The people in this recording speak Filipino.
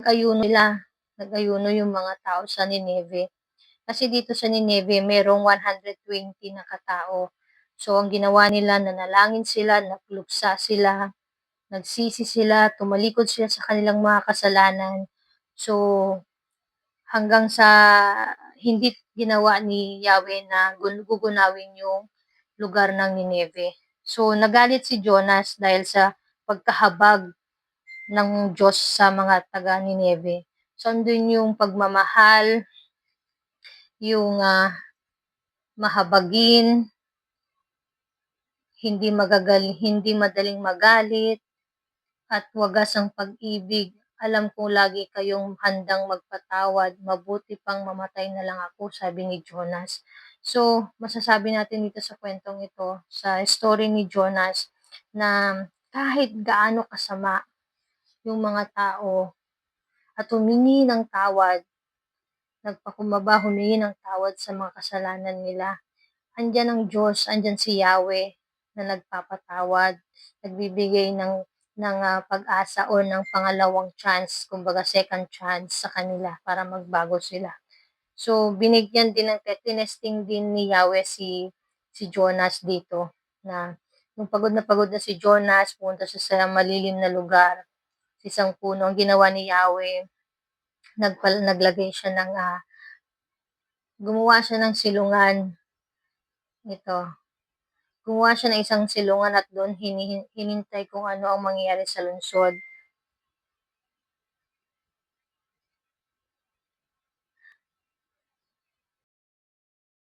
Nag-ayuno yung mga tao sa Nineve. Kasi dito sa Nineve merong 120 na katao. So ang ginawa nila, nanalangin sila, nagluksa sila, nagsisi sila, tumalikod sila sa kanilang mga kasalanan. So hanggang sa hindi ginawa ni Yahweh na gugunawin yung lugar ng Nineve. So nagalit si Jonas dahil sa pagkahabag ng Diyos sa mga taga Nineve. So andun yung pagmamahal, yung mahabagin, hindi madaling magalit, at wagas ang pag-ibig. Alam kong lagi kayong handang magpatawad, mabuti pang mamatay na lang ako, sabi ni Jonas. So, masasabi natin dito sa kwentong ito, sa story ni Jonas, na kahit gaano kasama yung mga tao at humingi ng tawad, nagpakumbaba, humingi ng tawad sa mga kasalanan nila, andyan ang Diyos, andyan si Yahweh na nagpapatawad, nagbibigay ng pag-asa o ng pangalawang chance, kumbaga second chance sa kanila para magbago sila. So binigyan din tinesting din ni Yahweh si Jonas dito, na nung pagod na si Jonas, pumunta siya sa malilim na lugar, sa isang puno. Ang ginawa ni Yahweh, naglagay siya gumawa siya ng silungan. Ito, gumawa siya ng isang silungan at doon hinintay kung ano ang mangyayari sa lungsod.